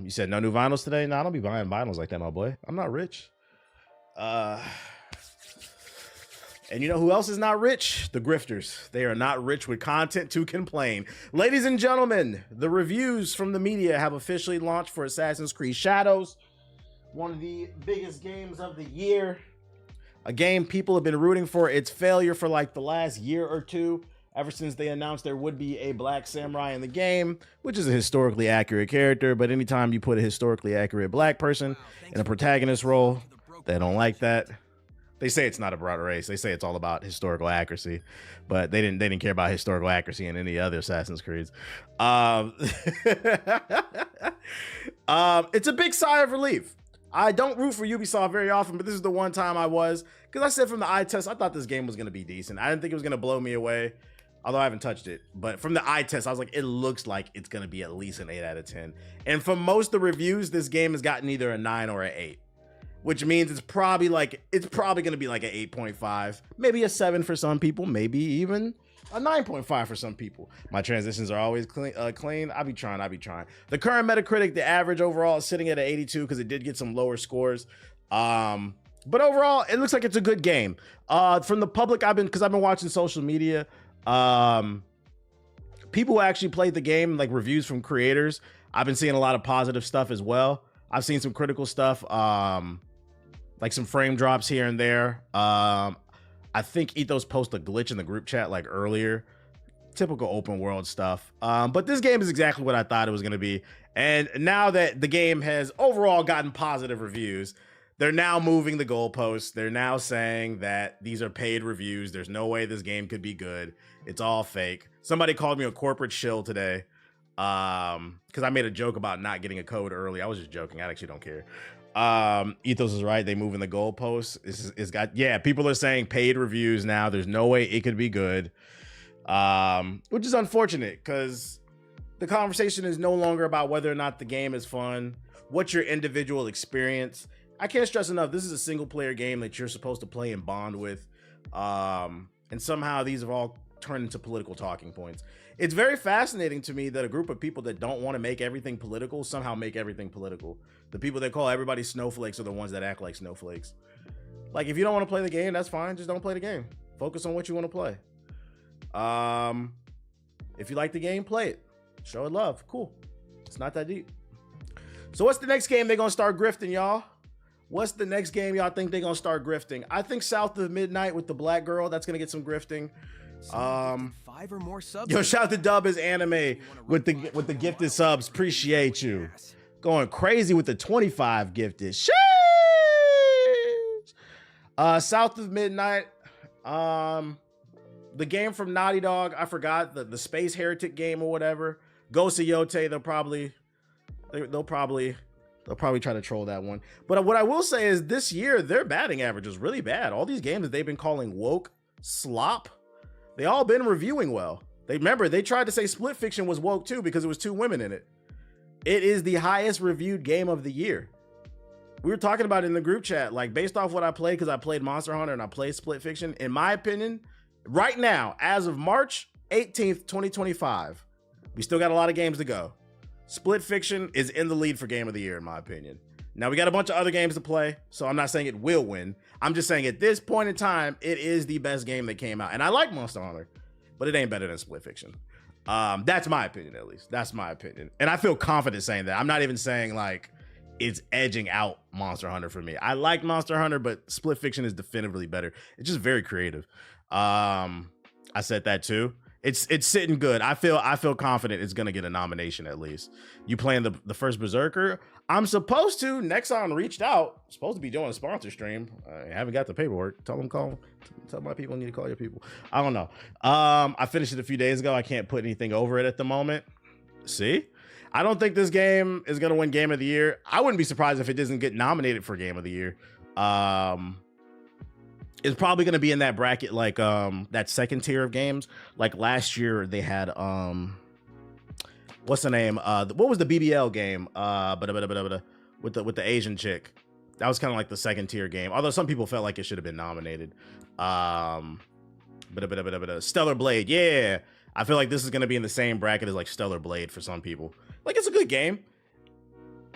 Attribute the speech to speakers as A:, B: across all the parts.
A: You said no new vinyls today? No, I don't be buying vinyls like that, my boy. I'm not rich. And you know who else is not rich? The grifters. They are not rich with content to complain. Ladies and gentlemen, the reviews from the media have officially launched for Assassin's Creed Shadows, one of the biggest games of the year. A game people have been rooting for its failure for like the last year or two, ever since they announced there would be a black samurai in the game, which is a historically accurate character. But anytime you put a historically accurate black person in a protagonist role, they don't like that. They say it's not a broad race. They say it's all about historical accuracy, but they didn't care about historical accuracy in any other Assassin's Creeds. It's a big sigh of relief. I don't root for Ubisoft very often, but this is the one time I was, because I said from the eye test, I thought this game was going to be decent. I didn't think it was going to blow me away, although I haven't touched it. But from the eye test, I was like, it looks like it's going to be at least an 8 out of 10. And from most of the reviews, this game has gotten either a 9 or an 8. Which means it's probably going to be like an 8.5, maybe a 7 for some people, maybe even a 9.5 for some people. My transitions are always clean. I be trying. The current Metacritic, the average overall is sitting at an 82 because it did get some lower scores. But overall, it looks like it's a good game. From the public, I've been watching social media. People who actually played the game, like reviews from creators, I've been seeing a lot of positive stuff as well. I've seen some critical stuff. Like some frame drops here and there. I think Ethos posted a glitch in the group chat like earlier. Typical open world stuff. But this game is exactly what I thought it was going to be. And now that the game has overall gotten positive reviews, they're now moving the goalposts. They're now saying that these are paid reviews. There's no way this game could be good. It's all fake. Somebody called me a corporate shill today because I made a joke about not getting a code early. I was just joking. I actually don't care. Ethos is right. They moving the goalposts. It's got, yeah, people are saying paid reviews now. There's no way it could be good. Which is unfortunate because the conversation is no longer about whether or not the game is fun. What's your individual experience? I can't stress enough. This is a single player game that you're supposed to play and bond with. And somehow these have all turned into political talking points. It's very fascinating to me that a group of people that don't want to make everything political somehow make everything political. The people that call everybody snowflakes are the ones that act like snowflakes. Like, if you don't want to play the game, that's fine. Just don't play the game. Focus on what you want to play. If you like the game, play it. Show it love. Cool. It's not that deep. So what's the next game they're going to start grifting, y'all? What's the next game y'all think they're going to start grifting? I think South of Midnight with the black girl, that's going to get some grifting.
B: 5 or more subs.
A: Yo, shout out to Dub as Anime with the gifted subs. Appreciate you. Going crazy with the 25 gifted. Sheesh. South of Midnight. The game from Naughty Dog. I forgot the Space Heretic game or whatever. Ghost of Yote. They'll probably try to troll that one. But what I will say is this year their batting average is really bad. All these games that they've been calling woke slop, they all been reviewing well. They tried to say Split Fiction was woke too because it was 2 women in it. It is the highest reviewed game of the year. We were talking about it in the group chat, like based off what I played, because I played Monster Hunter and I played Split Fiction. In my opinion, right now, as of March 18th, 2025, we still got a lot of games to go. Split Fiction is in the lead for game of the year, in my opinion. Now, we got a bunch of other games to play, so I'm not saying it will win. I'm just saying at this point in time, it is the best game that came out. And I like Monster Hunter, but it ain't better than Split Fiction. That's my opinion, at least. That's my opinion. And I feel confident saying that. I'm not even saying like it's edging out Monster Hunter for me. I like Monster Hunter, but Split Fiction is definitively better. It's just very creative. I said that too. It's sitting good. I feel confident it's gonna get a nomination at least. You playing the first Berserker? I'm supposed to. Nexon reached out. Supposed to be doing a sponsor stream. I haven't got the paperwork. Tell my people I need to call your people. I don't know. I finished it a few days ago. I can't put anything over it at the moment. See? I don't think this game is gonna win Game of the Year. I wouldn't be surprised if it doesn't get nominated for Game of the Year. It's probably going to be in that bracket, like that second tier of games. Like last year they had what's the name? What was the BBL game? With the Asian chick. That was kind of like the second tier game. Although some people felt like it should have been nominated. Stellar Blade. Yeah. I feel like this is going to be in the same bracket as like Stellar Blade for some people. Like, it's a good game.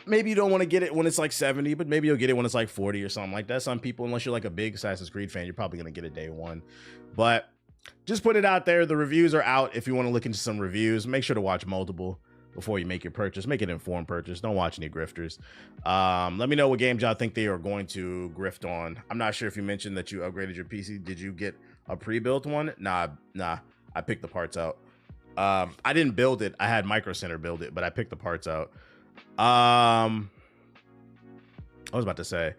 A: maybe you don't want to get it when it's like 70, but maybe you'll get it when it's like 40 or something like that. Some people, unless you're like a big Assassin's Creed fan, you're probably going to get it day one. But just put it out there. The reviews are out. If you want to look into some reviews, make sure to watch multiple before you make your purchase. Make an informed purchase. Don't watch any grifters. Let me know what games y'all think they are going to grift on. I'm not sure if you mentioned that you upgraded your PC. Did you get a pre-built one? Nah. I picked the parts out. I didn't build it. I had Micro Center build it, but I picked the parts out. I was about to say,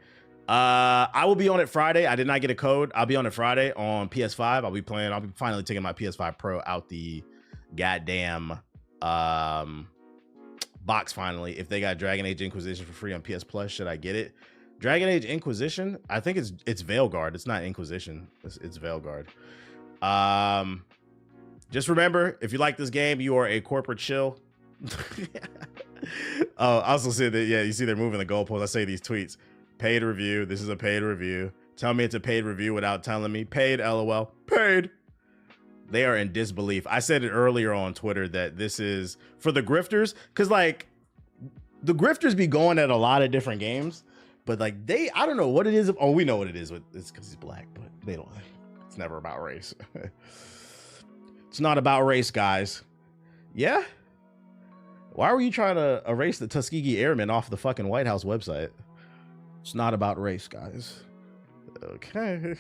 A: I will be on it Friday. I did not get a code. I'll be on it Friday on PS5. I'll be finally taking my PS5 Pro out the goddamn box finally. If they got Dragon Age Inquisition for free on PS Plus, should I get it? Dragon Age Inquisition? I think it's Veilguard. It's not Inquisition. It's Veilguard. Just remember, if you like this game, you are a corporate shill. Oh, I also said that, yeah, you see they're moving the goalposts. I say these tweets. Paid review. This is a paid review. Tell me it's a paid review without telling me. Paid, LOL. Paid. They are in disbelief. I said it earlier on Twitter that this is for the grifters, because like the grifters be going at a lot of different games, but like I don't know what it is. Oh, we know what it is. It's because he's black, but they don't. It's never about race. It's not about race, guys. Yeah. Why were you trying to erase the Tuskegee Airmen off the fucking White House website? It's not about race, guys. Okay.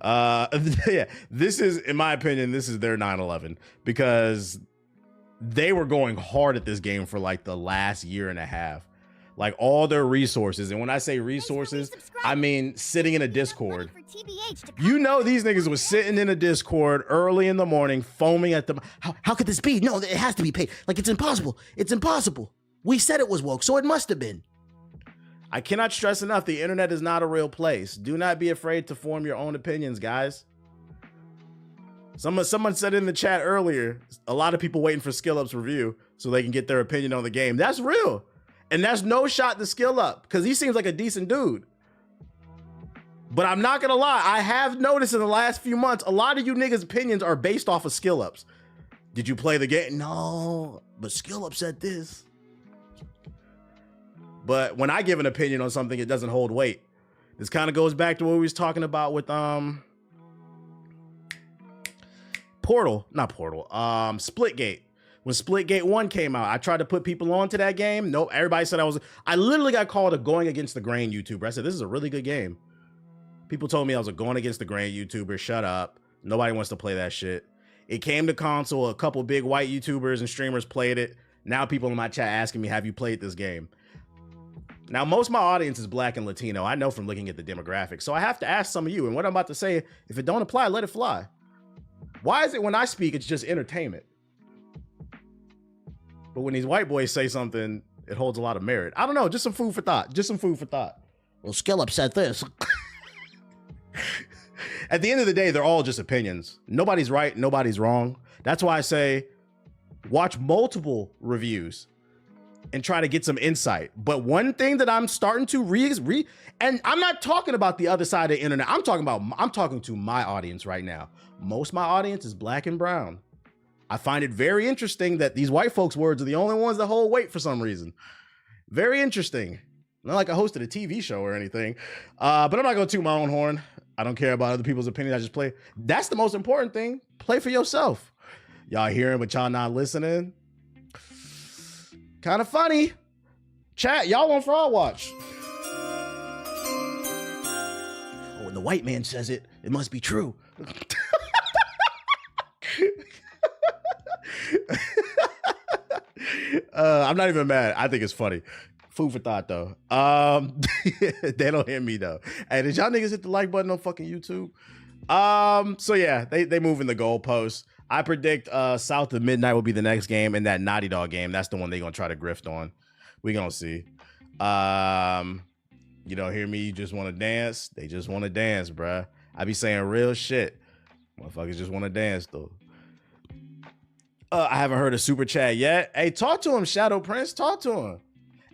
A: Yeah, this is, in my opinion, this is their 9/11 because they were going hard at this game for like the last year and a half. Like all their resources. And when I say resources, I mean sitting in a Discord. You know, these niggas was sitting in a Discord early in the morning, foaming at them. How could this be? No, it has to be paid. Like, it's impossible. It's impossible. We said it was woke, so it must have been. I cannot stress enough, the internet is not a real place. Do not be afraid to form your own opinions, guys. Someone said in the chat earlier, a lot of people waiting for SkillUp's review so they can get their opinion on the game. That's real. And that's no shot to SkillUp because he seems like a decent dude. But I'm not gonna lie, I have noticed in the last few months, a lot of you niggas' opinions are based off of SkillUps. Did you play the game? No, but SkillUp said this. But when I give an opinion on something, it doesn't hold weight. This kind of goes back to what we was talking about with Splitgate. When Splitgate 1 came out, I tried to put people onto that game. Nope, everybody said I literally got called a going against the grain YouTuber. I said, this is a really good game. People told me I was a going against the grain YouTuber. Shut up. Nobody wants to play that shit. It came to console. A couple big white YouTubers and streamers played it. Now people in my chat asking me, have you played this game? Now, most of my audience is black and Latino. I know from looking at the demographics. So I have to ask some of you, and what I'm about to say, if it don't apply, let it fly. Why is it when I speak, it's just entertainment? But when these white boys say something, it holds a lot of merit. I don't know, just some food for thought. Just some food for thought. Well, SkillUp said this. At the end of the day, they're all just opinions. Nobody's right, nobody's wrong. That's why I say watch multiple reviews and try to get some insight. But one thing that I'm starting to and I'm not talking about the other side of the internet. I'm talking to my audience right now. Most of my audience is black and brown. I find it very interesting that these white folks' words are the only ones that hold weight for some reason. Very interesting. Not like I hosted a TV show or anything, but I'm not gonna toot my own horn. I don't care about other people's opinions. I just play. That's the most important thing. Play for yourself. Y'all hearing, but y'all not listening. Kind of funny. Chat, y'all on Fraud Watch. Oh, when the white man says it, it must be true. I'm not even mad. I think it's funny. Food for thought, though. They don't hear me, though. Hey, did y'all niggas hit the like button on fucking YouTube? So yeah, they moving the goalposts. I predict South of Midnight will be the next game, and that Naughty Dog game, that's the one they're gonna try to grift on. We gonna see. You don't hear me, you just wanna dance. They just wanna dance, bruh. I be saying real shit. Motherfuckers just wanna dance, though. I haven't heard a super chat yet. Hey, talk to him, Shadow Prince. Talk to him.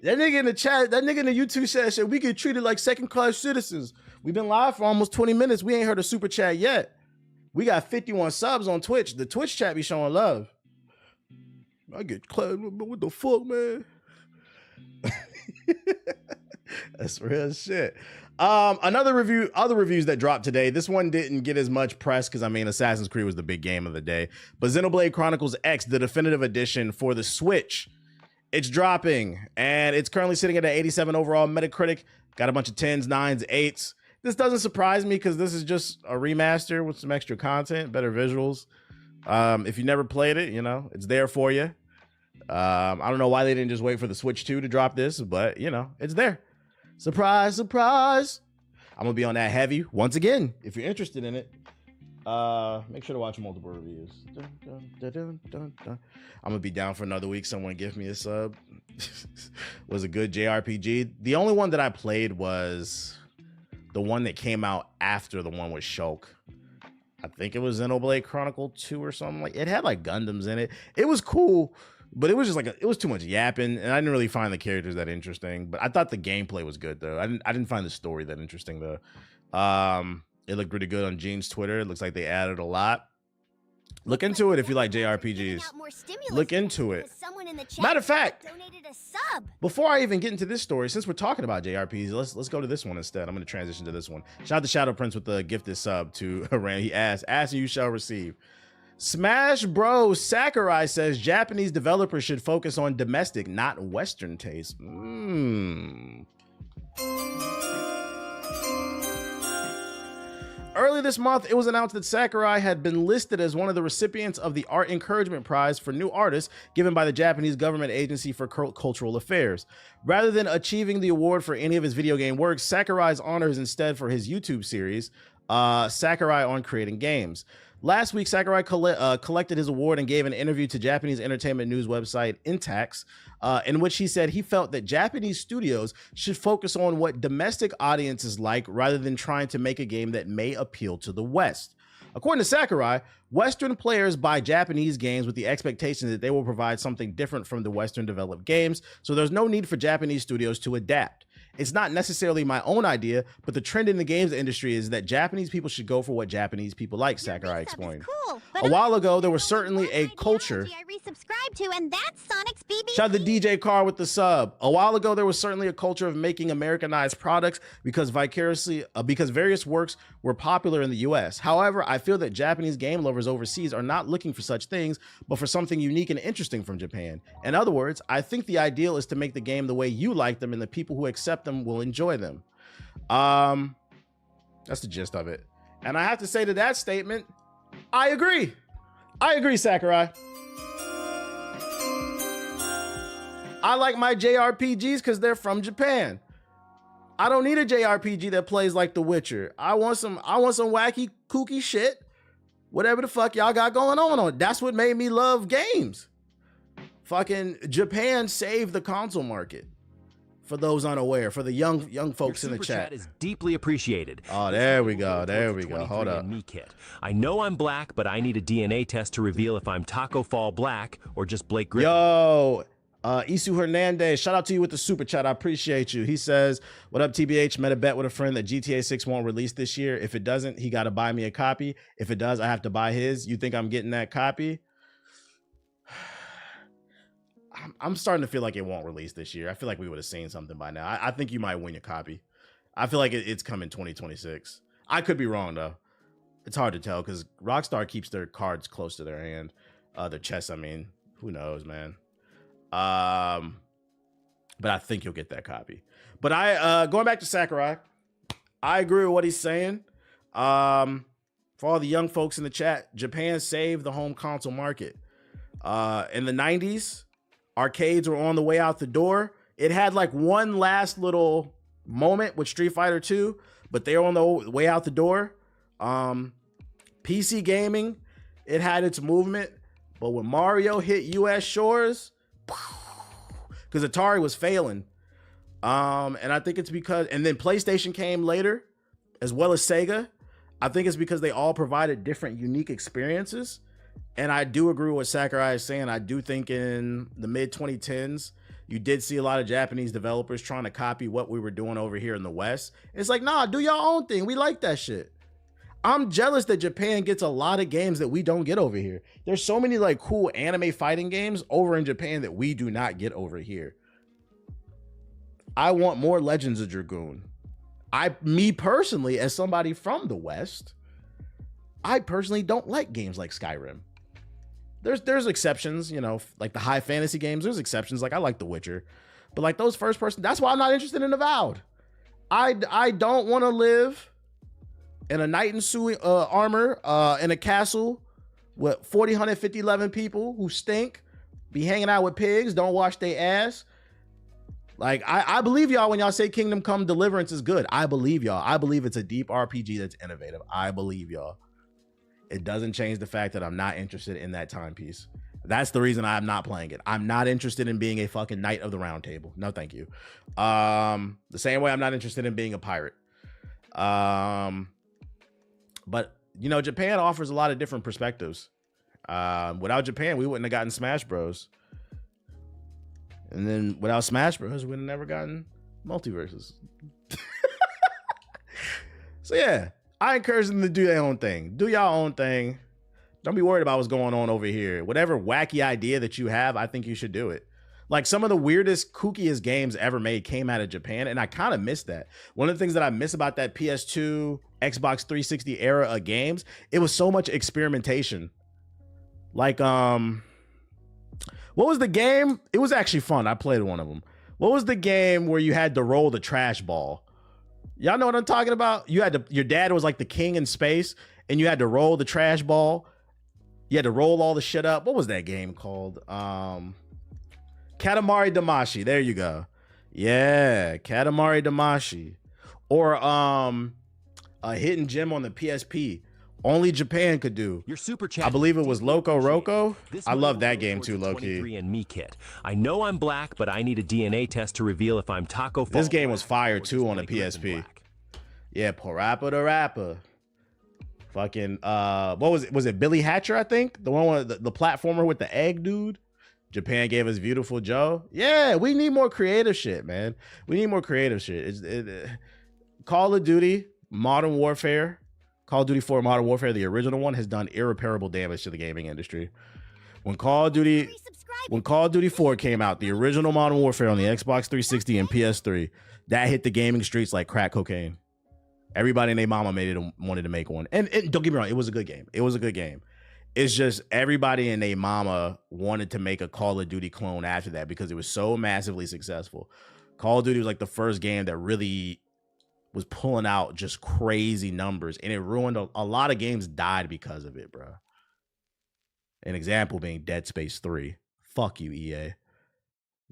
A: That nigga in the chat, that nigga in the YouTube chat said we get treated like second-class citizens. We've been live for almost 20 minutes. We ain't heard a super chat yet. We got 51 subs on Twitch. The Twitch chat be showing love. I get clapped. What the fuck, man? That's real shit. Other reviews that dropped today. This one didn't get as much press because I mean Assassin's Creed was the big game of the day. But Xenoblade Chronicles X, the definitive edition for the Switch, it's dropping and it's currently sitting at an 87 overall Metacritic. Got a bunch of 10s, 9s, 8s. This doesn't surprise me because this is just a remaster with some extra content, better visuals. If you never played it, you know, it's there for you. I don't know why they didn't just wait for the Switch 2 to drop this, but you know, it's there. Surprise, surprise. I'm gonna be on that heavy once again. If you're interested in it, make sure to watch multiple reviews. I'm gonna be down for another week. Someone give me a sub. Was a good JRPG. The only one that I played was the one that came out after the one with Shulk. I think it was Xenoblade Chronicle 2 or something. Like it had like Gundams in it. It was cool. But it was just like it was too much yapping, and I didn't really find the characters that interesting. But I thought the gameplay was good though. I didn't find the story that interesting though. It looked pretty good on Gene's Twitter. It looks like they added a lot. Look into it if you like JRPGs. Look into it. Matter of fact, before I even get into this story, since we're talking about JRPGs, let's go to this one instead. I'm going to transition to this one. Shout out to Shadow Prince with the gifted sub to Haran. He asked, "Ask and you shall receive." Smash Bros. Sakurai says Japanese developers should focus on domestic, not Western taste. Early this month, it was announced that Sakurai had been listed as one of the recipients of the Art Encouragement Prize for New Artists given by the Japanese Government Agency for Cultural Affairs. Rather than achieving the award for any of his video game works, Sakurai's honor is instead for his YouTube series, Sakurai on Creating Games. Last week, Sakurai collected his award and gave an interview to Japanese entertainment news website Intax, in which he said he felt that Japanese studios should focus on what domestic audiences like rather than trying to make a game that may appeal to the West. According to Sakurai, Western players buy Japanese games with the expectation that they will provide something different from the Western developed games, so there's no need for Japanese studios to adapt. It's not necessarily my own idea, but the trend in the games industry is that Japanese people should go for what Japanese people like, Sakurai explained.
C: Cool,
A: a while ago, there was certainly a culture.
C: I resubscribed to, and that's Sonic's BB.
A: Shout out to DJ Carr with the sub. A while ago, there was certainly a culture of making Americanized products because various works were popular in the US. However, I feel that Japanese game lovers overseas are not looking for such things, but for something unique and interesting from Japan. In other words, I think the ideal is to make the game the way you like them, and the people who accept them will enjoy them. That's the gist of it. And I have to say to that statement, I agree. I agree, Sakurai. I like my JRPGs because they're from Japan. I don't need a JRPG that plays like The Witcher. I want some wacky, kooky shit. Whatever the fuck y'all got going on. That's what made me love games. Fucking Japan saved the console market. For those unaware, for the young folks in the chat.
D: Is deeply appreciated.
A: Oh, there we go. There we go. Hold up.
D: Me kit. I know I'm black, but I need a DNA test to reveal if I'm Taco Fall Black or just Blake Griffin.
A: Yo, Isu Hernandez, shout out to you with the super chat. I appreciate you. He says, "What up, TBH? Made a bet with a friend that GTA 6 won't release this year. If it doesn't, he got to buy me a copy. If it does, I have to buy his. You think I'm getting that copy?" I'm starting to feel like it won't release this year. I feel like we would have seen something by now. I think you might win your copy. I feel like it's coming 2026. I could be wrong though. It's hard to tell because Rockstar keeps their cards close to their hand, their chest. I mean, who knows, man. But I think you'll get that copy. But going back to Sakurai, I agree with what he's saying. For all the young folks in the chat, Japan saved the home console market. In the 90s. Arcades were on the way out the door. It had like one last little moment with Street Fighter 2, but they were on the way out the door. PC gaming, it had its movement, but when Mario hit US shores, because Atari was failing, and I think it's because, and then PlayStation came later, as well as Sega. I think it's because they all provided different unique experiences. And I do agree with what Sakurai is saying. I do think in the mid-2010s, you did see a lot of Japanese developers trying to copy what we were doing over here in the West. It's like, nah, do your own thing. We like that shit. I'm jealous that Japan gets a lot of games that we don't get over here. There's so many like cool anime fighting games over in Japan that we do not get over here. I want more Legends of Dragoon. Me personally, as somebody from the West, I personally don't like games like Skyrim. There's exceptions, you know, like the high fantasy games. There's exceptions. Like I like The Witcher, but like those first person, that's why I'm not interested in Avowed. I don't want to live in a knight in suit armor in a castle with 40, 150, 11 people who stink, be hanging out with pigs, don't wash their ass. Like, I believe y'all when y'all say Kingdom Come Deliverance is good. I believe y'all. I believe it's a deep RPG that's innovative. I believe y'all. It doesn't change the fact that I'm not interested in that timepiece. That's the reason I'm not playing it. I'm not interested in being a fucking Knight of the Round Table. No, thank you. The same way I'm not interested in being a pirate. But, you know, Japan offers a lot of different perspectives. Without Japan, we wouldn't have gotten Smash Bros. And then without Smash Bros, we would have never gotten Multiverses. So yeah, I encourage them to do their own thing. Do y'all own thing. Don't be worried about what's going on over here. Whatever wacky idea that you have, I think you should do it. Like some of the weirdest, kookiest games ever made came out of Japan, and I kind of miss that. One of the things that I miss about that PS2, Xbox 360 era of games, it was so much experimentation. Like, what was the game? It was actually fun. I played one of them. What was the game where you had to roll the trash ball? Y'all know what I'm talking about? You had to, your dad was like the king in space, and you had to roll the trash ball. You had to roll all the shit up. What was that game called? Katamari Damacy. There you go. Yeah, Katamari Damacy. Or a hidden gem on the PSP. Only Japan could do.
D: Your super chat.
A: I believe it was Loco Roco. I love that game too, low-key.
D: 23andMe kit. I know I'm black, but I need a DNA test to reveal if I'm Taco Fall.
A: This game was fire too on the PSP. Yeah, Parappa the Rapper. Fucking what was it? Was it Billy Hatcher? I think the one with the platformer with the egg dude. Japan gave us Beautiful Joe. Yeah, we need more creative shit, man. We need more creative shit. Call of Duty, Modern Warfare. Call of Duty 4 Modern Warfare, the original one, has done irreparable damage to the gaming industry. When Call of Duty 4 came out, the original Modern Warfare on the Xbox 360 and PS3, that hit the gaming streets like crack cocaine. Everybody and their mama wanted to make one. And don't get me wrong, it was a good game. It was a good game. It's just everybody and their mama wanted to make a Call of Duty clone after that because it was so massively successful. Call of Duty was like the first game that really was pulling out just crazy numbers, and it ruined a lot of games died because of it, bro. An example being Dead Space 3. Fuck you, EA.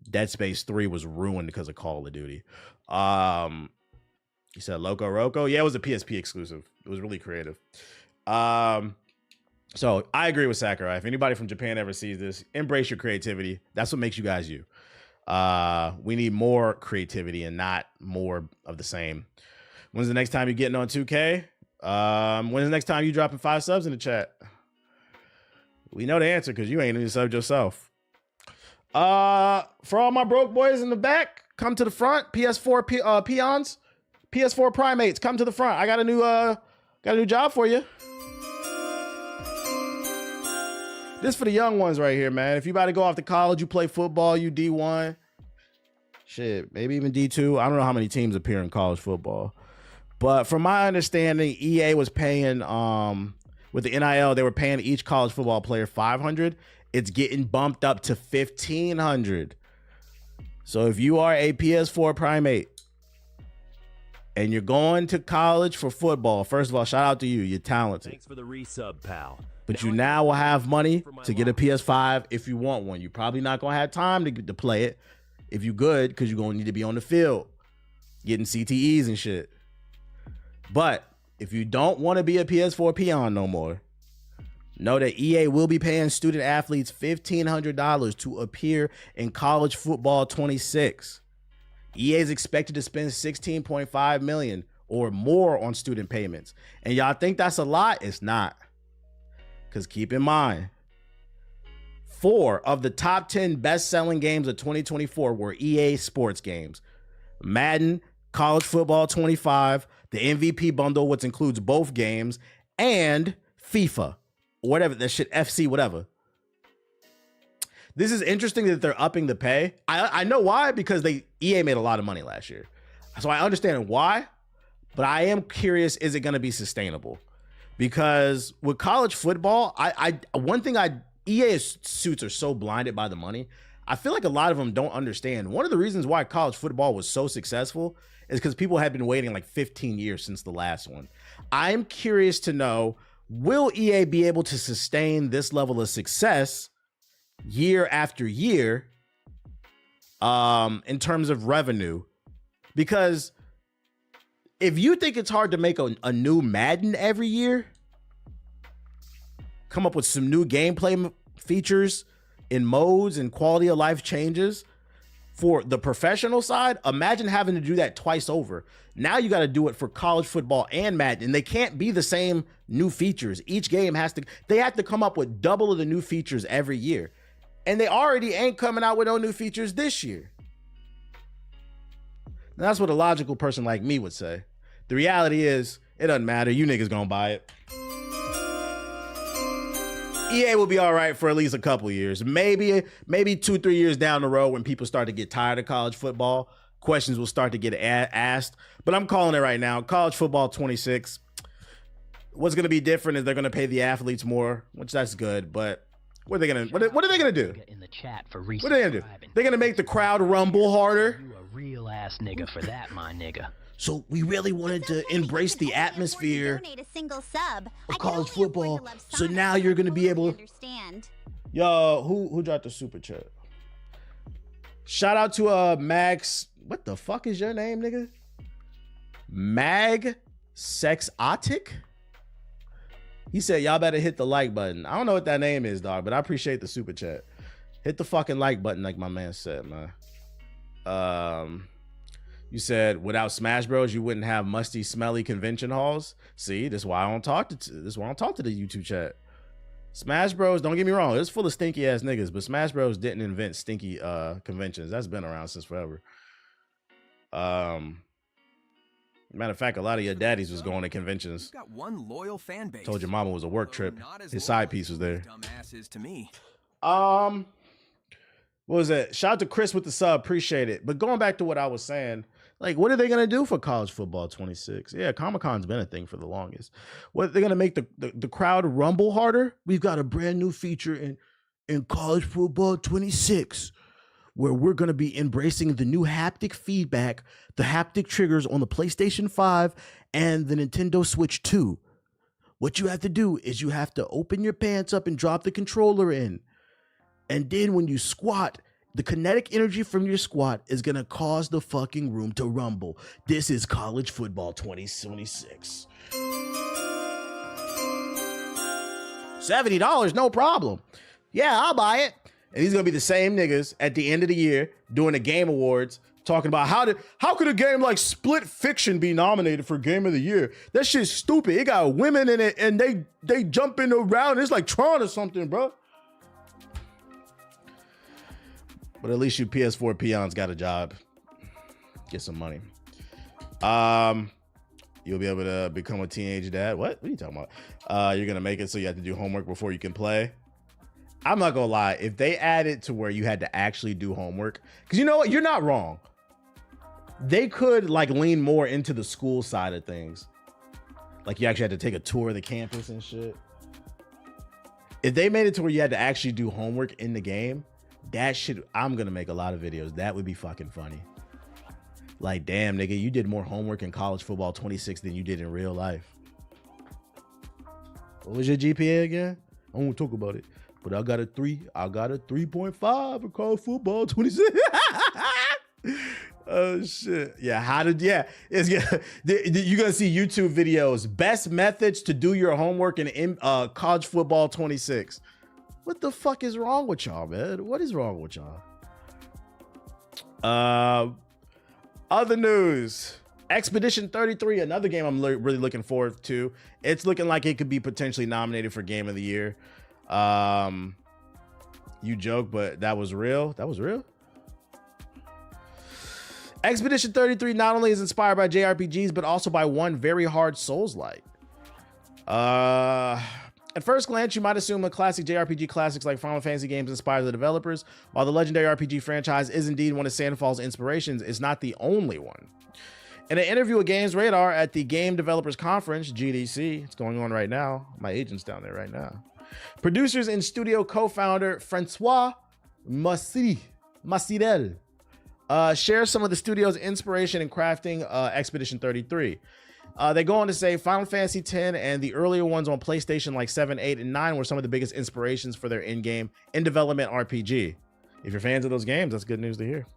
A: Dead Space 3 was ruined because of Call of Duty. You said Loco Roco? Yeah, it was a PSP exclusive. It was really creative. So I agree with Sakurai. If anybody from Japan ever sees this, embrace your creativity. That's what makes you guys you. We need more creativity and not more of the same. When's the next time you're getting on 2K? When's the next time you dropping 5 subs in the chat? We know the answer because you ain't even subbed yourself. For all my broke boys in the back, come to the front. PS4 peons, PS4 primates, come to the front. I got a new job for you. This for the young ones right here, man. If you about to go off to college, you play football, you D1, shit, maybe even D2. I don't know how many teams appear in college football. But from my understanding, EA was paying, with the NIL, they were paying each college football player $500. It's getting bumped up to $1,500. So if you are a PS4 primate and you're going to college for football, first of all, shout out to you. You're talented.
D: Thanks for the resub, pal.
A: But you now will have money to get a PS5 if you want one. You're probably not going to have time to play it if you good, because you're going to need to be on the field getting CTEs and shit. But if you don't want to be a PS4 peon no more, know that EA will be paying student athletes $1,500 to appear in college football 26. EA is expected to spend $16.5 million or more on student payments. And y'all think that's a lot? It's not. Because keep in mind, 4 of the top 10 best-selling games of 2024 were EA sports games. Madden, College Football 25, the MVP bundle, which includes both games, and FIFA, whatever that shit, FC, whatever. this is interesting that they're upping the pay. I know why, because EA made a lot of money last year. So I understand why, but I am curious, is it going to be sustainable? Because with college football, EA suits are so blinded by the money. I feel like a lot of them don't understand. One of the reasons why college football was so successful is because people had been waiting like 15 years since the last one. I'm curious to know, will EA be able to sustain this level of success year after year in terms of revenue? Because if you think it's hard to make a new Madden every year, come up with some new gameplay features in modes and quality of life changes for the professional side, imagine having to do that twice over. Now you got to do it for college football and Madden, and they can't be the same new features. Each game they have to come up with double of the new features every year. And they already ain't coming out with no new features this year. Now, that's what a logical person like me would say. The reality is, it doesn't matter. You niggas gonna buy it. EA will be all right for at least a couple years. Maybe 2-3 years down the road, when people start to get tired of college football, questions will start to get asked. But I'm calling it right now. College football 26. What's going to be different is they're going to pay the athletes more, which that's good. But what are they going to what are they going to do?
E: In the chat for
A: what are they going to do? They're going to make the crowd rumble harder.
E: You a real ass nigga for that, my nigga.
A: So we really wanted to embrace the atmosphere of college football. So now you're going to be able to understand. Yo, who dropped the super chat? Shout out to Max. What the fuck is your name, nigga? Mag Sexotic? He said, y'all better hit the like button. I don't know what that name is, dog, but I appreciate the super chat. Hit the fucking like button, like my man said, man. You said without Smash Bros, you wouldn't have musty, smelly convention halls. See, this is why I don't talk to the YouTube chat. Smash Bros, don't get me wrong, it's full of stinky ass niggas, but Smash Bros didn't invent stinky conventions. That's been around since forever. Matter of fact, a lot of your daddies was going to conventions.
B: Got one loyal fan base.
A: Told your mama it was a work trip. His side piece was there.
B: Dumbasses to me.
A: What was it? Shout out to Chris with the sub, appreciate it. But going back to what I was saying, like, what are they gonna do for college football 26? Yeah, Comic-Con's been a thing for the longest. What, they're gonna make the crowd rumble harder? We've got a brand new feature in college football 26, where we're gonna be embracing the new haptic feedback, the haptic triggers on the PlayStation 5 and the Nintendo Switch 2. What you have to do is you have to open your pants up and drop the controller in. And then when you squat, the kinetic energy from your squat is going to cause the fucking room to rumble. This is college football 2026. $70, no problem. Yeah, I'll buy it. And these going to be the same niggas at the end of the year doing the Game Awards talking about how could a game like Split Fiction be nominated for Game of the Year? That shit's stupid. It got women in it and they jumping around. It's like Tron or something, bro. But at least you PS4 peons got a job. Get some money. You'll be able to become a teenage dad. What are you talking about? You're going to make it so you have to do homework before you can play. I'm not going to lie. If they add it to where you had to actually do homework, because you know what? You're not wrong. They could like lean more into the school side of things. Like you actually had to take a tour of the campus and shit. If they made it to where you had to actually do homework in the game, that shit, I'm gonna make a lot of videos. That would be fucking funny. Like, damn, nigga, you did more homework in college football 26 than you did in real life. What was your GPA again? I won't talk about it. But I got a 3.5 in college football 26. Oh shit. Yeah, you're gonna see YouTube videos. Best methods to do your homework in college football 26. What the fuck is wrong with y'all, man? What is wrong with y'all? Other news. Expedition 33, another game I'm really looking forward to. It's looking like it could be potentially nominated for Game of the Year. You joke, but that was real. That was real. Expedition 33 not only is inspired by JRPGs, but also by one very hard Souls-like. At first glance, you might assume a classic JRPG classics like Final Fantasy games inspire the developers. While the legendary RPG franchise is indeed one of Sanfall's inspirations, it's not the only one. In an interview with Games Radar at the Game Developers Conference, GDC, it's going on right now. My agent's down there right now. Producers and studio co-founder Francois Massidel shares some of the studio's inspiration in crafting Expedition 33. They go on to say Final Fantasy X and the earlier ones on PlayStation like 7, 8, and 9 were some of the biggest inspirations for their in-game, in-development RPG. If you're fans of those games, that's good news to hear.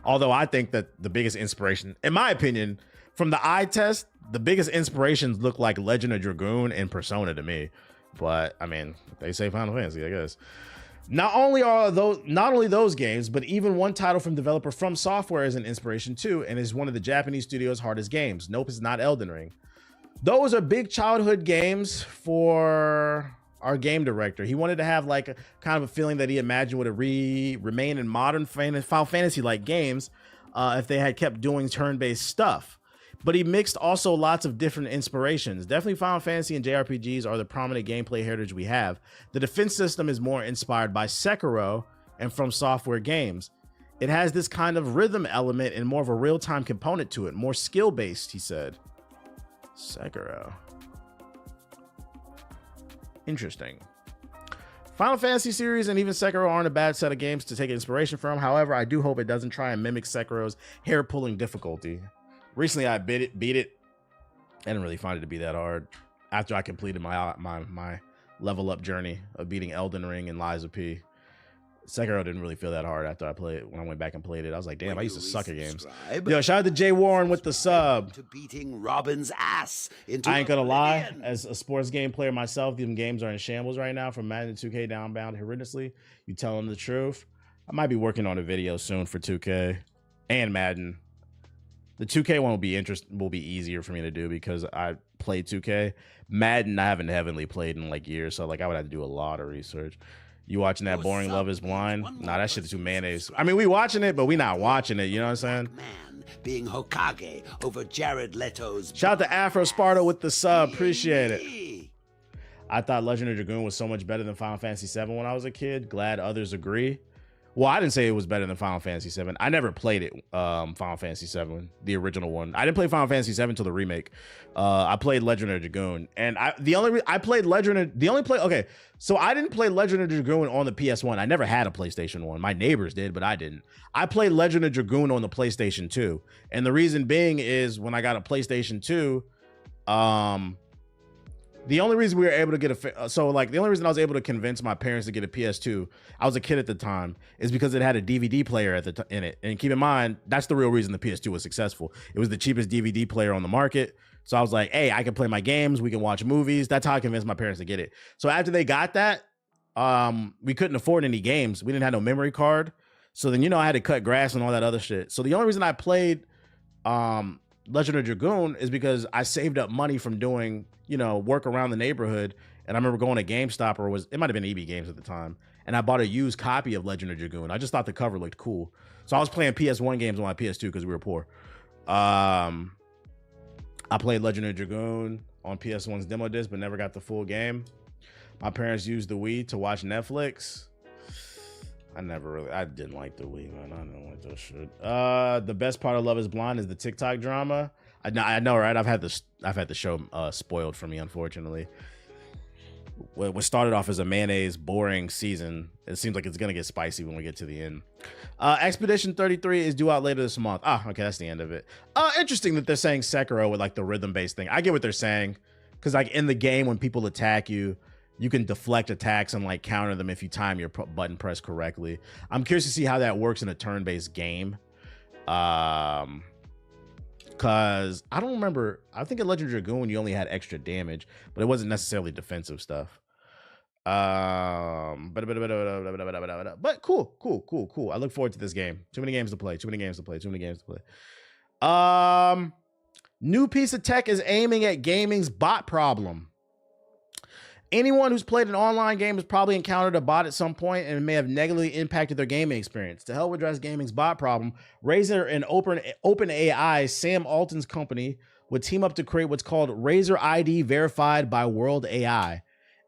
A: Although I think that the biggest inspiration, in my opinion, from the eye test, the biggest inspirations look like Legend of Dragoon and Persona to me. But I mean, they say Final Fantasy, I guess. Not only those games, but even one title from developer From Software is an inspiration too, and is one of the Japanese studio's hardest games. Nope, it's not Elden Ring. Those are big childhood games for our game director. He wanted to have like a kind of a feeling that he imagined would remain in modern Final Fantasy like games if they had kept doing turn-based stuff. But he mixed also lots of different inspirations. Definitely Final Fantasy and JRPGs are the prominent gameplay heritage we have. The defense system is more inspired by Sekiro and From Software games. It has this kind of rhythm element and more of a real-time component to it, more skill-based, he said. Sekiro. Interesting. Final Fantasy series and even Sekiro aren't a bad set of games to take inspiration from. However, I do hope it doesn't try and mimic Sekiro's hair-pulling difficulty. Recently, I beat it. I didn't really find it to be that hard. After I completed my level up journey of beating Elden Ring and Lies of P, Sekiro didn't really feel that hard after I played it. When I went back and played it, I was like, damn, I used to suck at games. Yo, shout out to Jay Warren with the sub.
F: To beating Robin's ass into
A: I ain't gonna lie, as a sports game player myself, these games are in shambles right now. From Madden 2K downbound horrendously. You telling the truth? I might be working on a video soon for 2K and Madden. The 2K one will be easier for me to do because I played 2K. Madden, I haven't heavily played in like years, so like I would have to do a lot of research. You watching that boring Love is Blind? Nah, that shit is too mayonnaise. I mean, we watching it, but we not watching it. You know what I'm saying?
F: Man being Hokage over Jared Leto's.
A: Shout out to Afro Sparta with the sub. Appreciate it. I thought Legend of Dragoon was so much better than Final Fantasy VII when I was a kid. Glad others agree. Well, I didn't say it was better than Final Fantasy VII. I never played it, Final Fantasy VII, the original one. I didn't play Final Fantasy VII until the remake. I played Legend of Dragoon, and I didn't play Legend of Dragoon on the PS1. I never had a PlayStation 1. My neighbors did, but I didn't. I played Legend of Dragoon on the PlayStation 2, and the reason being is when I got a PlayStation 2, the only reason we were able to get the only reason I was able to convince my parents to get a PS2, I was a kid at the time, is because it had a DVD player in it. And keep in mind, that's the real reason the PS2 was successful. It was the cheapest DVD player on the market. So I was like, hey, I can play my games. We can watch movies. That's how I convinced my parents to get it. So after they got that, we couldn't afford any games. We didn't have no memory card. So then, I had to cut grass and all that other shit. So the only reason I played Legend of Dragoon is because I saved up money from doing work around the neighborhood. And I remember going to GameStop, or it might have been EB Games at the time, and I bought a used copy of Legend of Dragoon. I just thought the cover looked cool. So I was playing PS1 games on my PS2 because we were poor. I played Legend of Dragoon on PS1's demo disc, but never got the full game. My parents used the Wii to watch Netflix. I didn't like the Wii, man. I don't like that shit. The best part of Love is Blind is the TikTok drama. I know, right? I've had the show spoiled for me, unfortunately. What started off as a mayonnaise boring season, it seems like it's gonna get spicy when we get to the end. Expedition 33 is due out later this month. Okay, that's the end of it. Interesting that they're saying Sekiro with like the rhythm-based thing. I get what they're saying, because like in the game when people attack you, you can deflect attacks and like counter them if you time your button press correctly. I'm curious to see how that works in a turn-based game. Because I don't remember. I think in Legend of Dragoon you only had extra damage, but it wasn't necessarily defensive stuff. But cool. I look forward to this game. Too many games to play. New piece of tech is aiming at gaming's bot problem. Anyone who's played an online game has probably encountered a bot at some point and may have negatively impacted their gaming experience. To help address gaming's bot problem, Razer and OpenAI, Sam Altman's company, would team up to create what's called Razer ID Verified by World AI.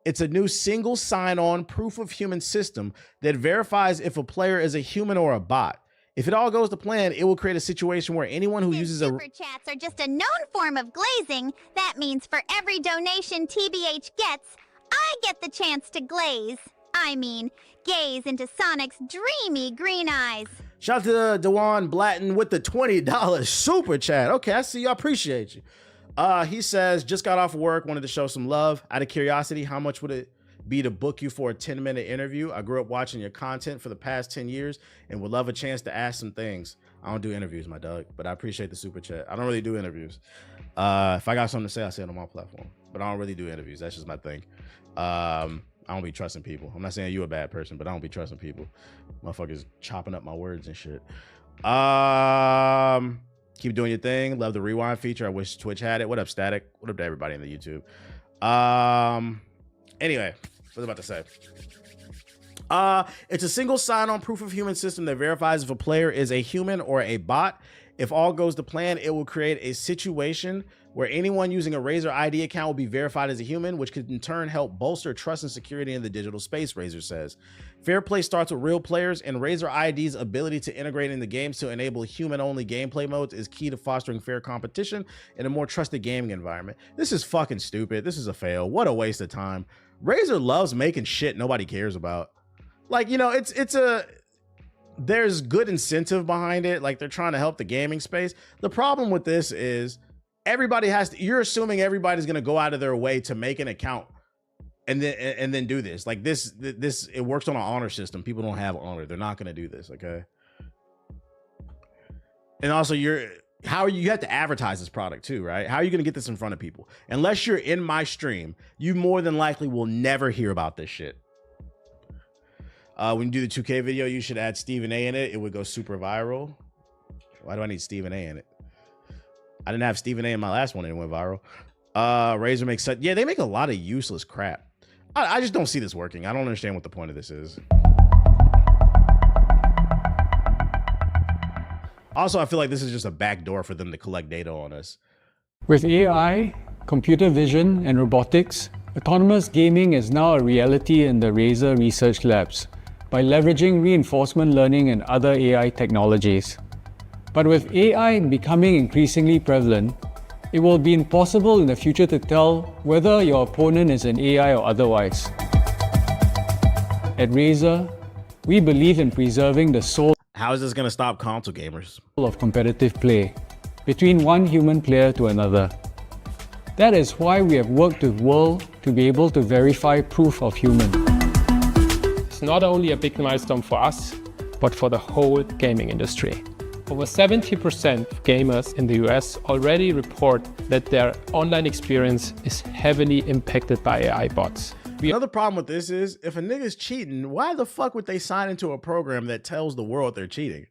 A: It's a new single sign-on proof of human system that verifies if a player is a human or a bot. If it all goes to plan, it will create a situation where anyone who uses a
C: Super chats are just a known form of glazing. That means for every donation TBH gets, I get the chance to glaze. I mean, gaze into Sonic's dreamy green eyes.
A: Shout out to Dewan Blatton with the $20 super chat. Okay, I see you. I appreciate you. He says, just got off work, wanted to show some love. Out of curiosity, how much would it be to book you for a 10-minute interview? I grew up watching your content for the past 10 years and would love a chance to ask some things. I don't do interviews, my dog, but I appreciate the super chat. I don't really do interviews. If I got something to say, I say it on my platform, but I don't really do interviews. That's just my thing. I don't be trusting people. I'm not saying you're a bad person, but I don't be trusting people. Motherfuckers chopping up my words and shit. Keep doing your thing. Love the rewind feature. I wish Twitch had it. What up, Static? What up to everybody in the YouTube? Anyway, what was I about to say? It's a single sign-on proof of human system that verifies if a player is a human or a bot. If all goes to plan, it will create a situation where anyone using a Razer ID account will be verified as a human, which could in turn help bolster trust and security in the digital space, Razer says. Fair play starts with real players, and Razer ID's ability to integrate in the games to enable human-only gameplay modes is key to fostering fair competition in a more trusted gaming environment. This is fucking stupid. This is a fail. What a waste of time. Razer loves making shit nobody cares about. Like, you know, there's good incentive behind it. Like, they're trying to help the gaming space. The problem with this is you're assuming everybody's going to go out of their way to make an account and then do this. Like this, it works on an honor system. People don't have honor. They're not going to do this. Okay. And also you have to advertise this product too, right? How are you going to get this in front of people? Unless you're in my stream, you more than likely will never hear about this shit. When you do the 2K video, you should add Stephen A in it. It would go super viral. Why do I need Stephen A in it? I didn't have Stephen A in my last one and it went viral. Razer makes such, yeah, they make a lot of useless crap. I just don't see this working. I don't understand what the point of this is. Also, I feel like this is just a backdoor for them to collect data on us.
G: With AI, computer vision, and robotics, autonomous gaming is now a reality in the Razer research labs by leveraging reinforcement learning and other AI technologies. But with AI becoming increasingly prevalent, it will be impossible in the future to tell whether your opponent is an AI or otherwise. At Razer, we believe in preserving the soul
A: How is this going to stop console gamers?
G: of competitive play between one human player to another. That is why we have worked with World to be able to verify proof of human.
H: It's not only a big milestone for us, but for the whole gaming industry. Over 70% of gamers in the US already report that their online experience is heavily impacted by AI bots.
A: Another problem with this is if a nigga's cheating, why the fuck would they sign into a program that tells the world they're cheating?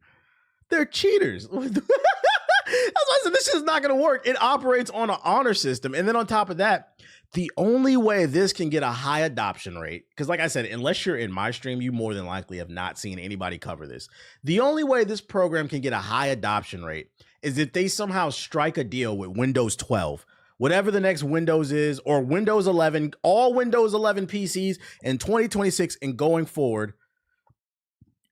A: They're cheaters. That's why I said this is not going to work. It operates on an honor system. And then on top of that, the only way this can get a high adoption rate, because like I said, unless you're in my stream, you more than likely have not seen anybody cover this. The only way this program can get a high adoption rate is if they somehow strike a deal with Windows 12, whatever the next Windows is, or Windows 11, all Windows 11 PCs in 2026 and going forward.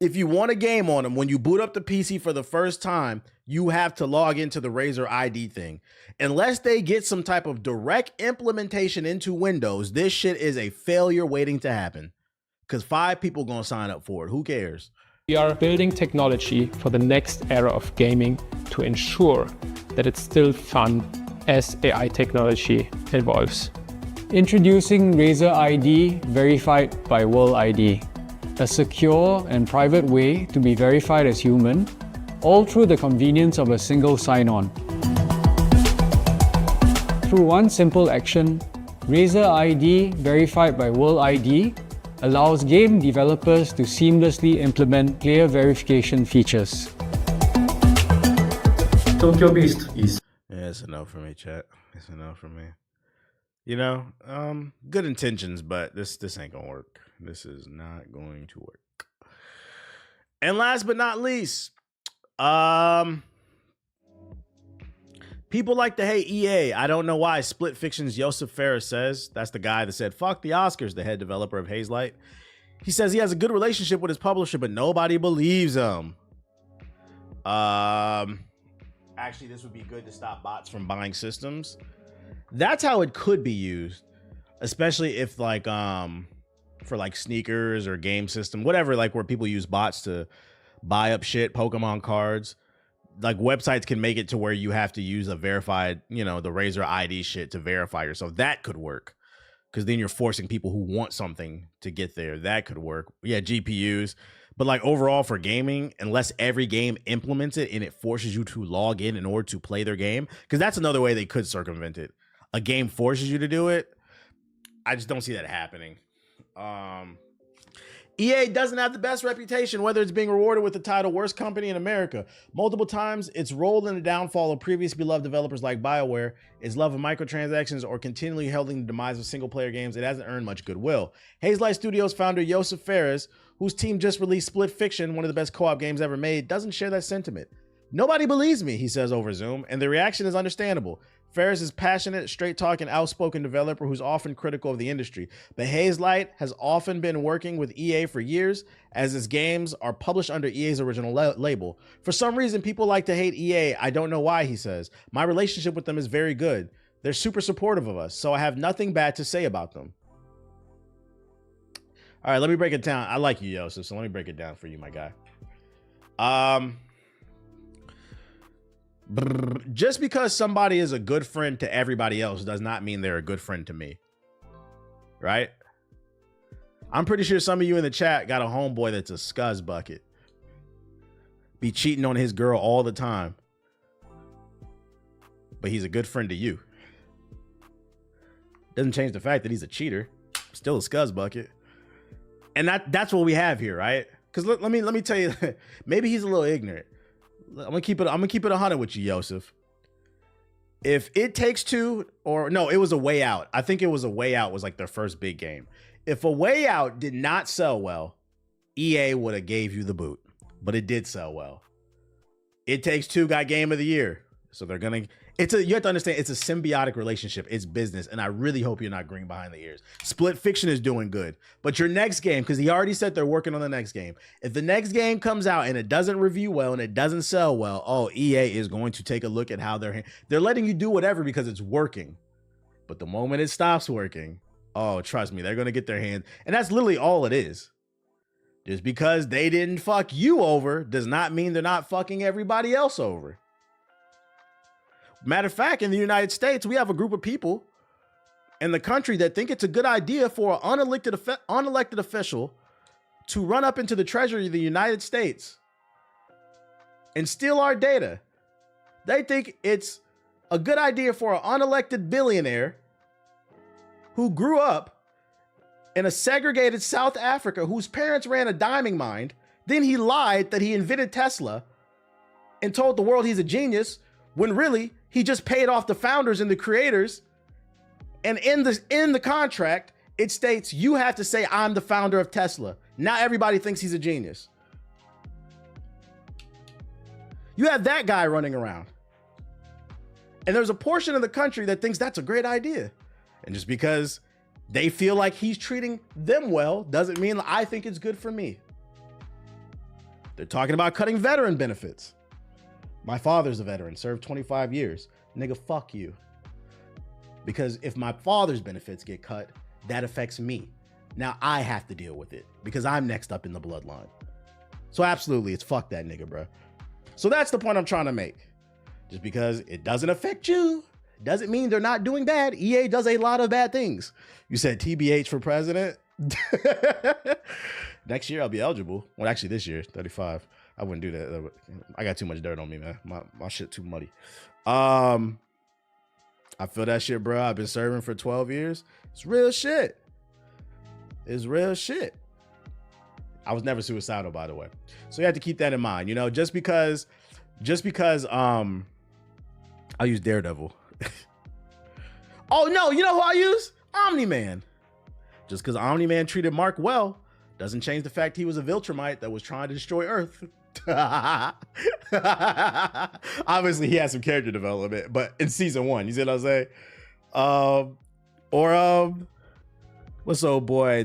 A: If you want a game on them, when you boot up the PC for the first time, you have to log into the Razer ID thing. Unless they get some type of direct implementation into Windows, this shit is a failure waiting to happen. Because 5 people gonna sign up for it. Who cares?
H: We are building technology for the next era of gaming to ensure that it's still fun as AI technology evolves.
G: Introducing Razer ID verified by World ID, a secure and private way to be verified as human, all through the convenience of a single sign-on. Through one simple action, Razer ID verified by World ID allows game developers to seamlessly implement player verification features.
I: Tokyo Beast is...
A: Yeah, it's a no for me, chat. It's a no for me. You know, good intentions, but this ain't gonna work. This is not going to work. And last but not least, People like to hate EA. I don't know why. Split Fiction's Joseph Ferris says, that's the guy that said, fuck the Oscars, the head developer of Hazelight. He says he has a good relationship with his publisher, but nobody believes him. Actually, this would be good to stop bots from buying systems. That's how it could be used, especially if like for like sneakers or game system, whatever, like where people use bots to buy up shit, Pokemon cards. Like websites can make it to where you have to use a verified, you know, the Razer ID shit to verify yourself. That could work, because then you're forcing people who want something to get there. That could work. Yeah, GPUs. But like overall for gaming, unless every game implements it and it forces you to log in order to play their game, because that's another way they could circumvent it. A game forces you to do it. I just don't see that happening. EA doesn't have the best reputation, whether it's being rewarded with the title worst company in America. Multiple times, its role in the downfall of previous beloved developers like BioWare, its love of microtransactions, or continually heralding the demise of single-player games, it hasn't earned much goodwill. Hazelight Studios founder Joseph Ferris, whose team just released Split Fiction, one of the best co-op games ever made, doesn't share that sentiment. Nobody believes me, he says over Zoom, and the reaction is understandable. Ferris is passionate, straight-talking, outspoken developer who's often critical of the industry. But Hazelight has often been working with EA for years, as its games are published under EA's original label. For some reason, people like to hate EA. I don't know why, he says. My relationship with them is very good. They're super supportive of us, so I have nothing bad to say about them. All right, let me break it down. I like you, Joseph, so let me break it down for you, my guy. Just because somebody is a good friend to everybody else does not mean they're a good friend to me. Right? I'm pretty sure some of you in the chat got a homeboy that's a scuzz bucket. Be cheating on his girl all the time. But he's a good friend to you. Doesn't change the fact that he's a cheater. Still a scuzz bucket. And that's what we have here, right? Because let me tell you, maybe he's a little ignorant. I'm gonna keep it 100 with you, Joseph. If It Takes Two, or no, it was A Way Out. I think it was A Way Out was like their first big game. If A Way Out did not sell well, EA would have gave you the boot, but it did sell well. It Takes Two got Game of the Year, so they're gonna. You have to understand, it's a symbiotic relationship. It's business, and I really hope you're not green behind the ears. Split Fiction is doing good, but your next game, because he already said they're working on the next game. If the next game comes out and it doesn't review well and it doesn't sell well, oh, EA is going to take a look at how they're letting you do whatever because it's working. But the moment it stops working, oh, trust me, they're going to get their hands. And that's literally all it is. Just because they didn't fuck you over does not mean they're not fucking everybody else over. Matter of fact, in the United States, we have a group of people in the country that think it's a good idea for an unelected official to run up into the treasury of the United States and steal our data. They think it's a good idea for an unelected billionaire who grew up in a segregated South Africa, whose parents ran a diamond mine. Then he lied that he invented Tesla and told the world he's a genius, when really he just paid off the founders and the creators. And in the contract, it states you have to say, I'm the founder of Tesla. Now everybody thinks he's a genius. You have that guy running around. And there's a portion of the country that thinks that's a great idea. And just because they feel like he's treating them well doesn't mean I think it's good for me. They're talking about cutting veteran benefits. My father's a veteran, served 25 years. Nigga, fuck you. Because if my father's benefits get cut, that affects me. Now I have to deal with it because I'm next up in the bloodline. So absolutely, it's fuck that nigga, bro. So that's the point I'm trying to make. Just because it doesn't affect you doesn't mean they're not doing bad. EA does a lot of bad things. You said TBH for president? Next year I'll be eligible. Well, actually this year, 35. I wouldn't do that. I got too much dirt on me, man. My shit too muddy. I feel that shit, bro. I've been serving for 12 years. It's real shit. It's real shit. I was never suicidal, by the way. So you have to keep that in mind. You know, just because I'll use Daredevil. Oh no, you know who I use? Omni-Man. Just because Omni-Man treated Mark well doesn't change the fact he was a Viltrumite that was trying to destroy Earth. Obviously, he had some character development, but in season 1, you see what I'm saying? What's old boy?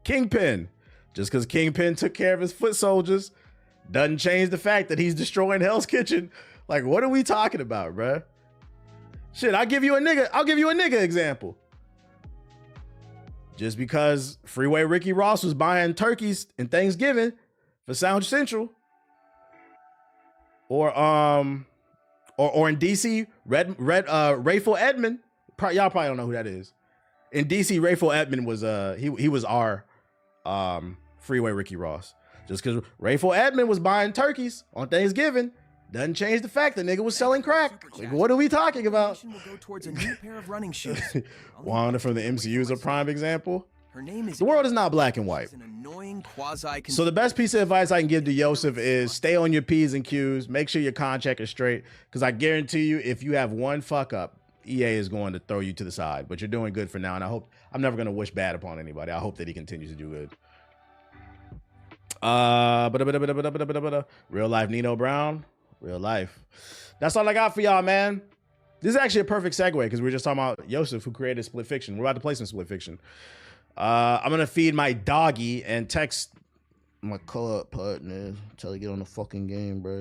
A: Kingpin. Just because Kingpin took care of his foot soldiers doesn't change the fact that he's destroying Hell's Kitchen. Like, what are we talking about, bruh? Shit, I'll give you a nigga example. Just because Freeway Ricky Ross was buying turkeys in Thanksgiving for Sound Central, or in DC, Rayful Edmond. Y'all probably don't know who that is. In DC, Rayful Edmond was he was our Freeway Ricky Ross. Just because Rayful Edmond was buying turkeys on Thanksgiving doesn't change the fact that nigga was selling crack. Like, what are we talking about?
B: Will go towards a new pair of running shoes.
A: Wanda from the MCU is a prime example.
B: Her name is
A: The world is not black and white.
B: an annoying quasi.
A: So the best piece of advice I can give to Yosef is stay on your P's and Q's. Make sure your contract is straight. Because I guarantee you, if you have one fuck up, EA is going to throw you to the side. But you're doing good for now. And I'm never going to wish bad upon anybody. I hope that he continues to do good. Real life Nino Brown. Real life. That's all I got for y'all, man. This is actually a perfect segue because we were just talking about Yosef, who created Split Fiction. We're about to play some Split Fiction. I'm going to feed my doggy and text my co-op partner. Tell her to get on the fucking game, bro.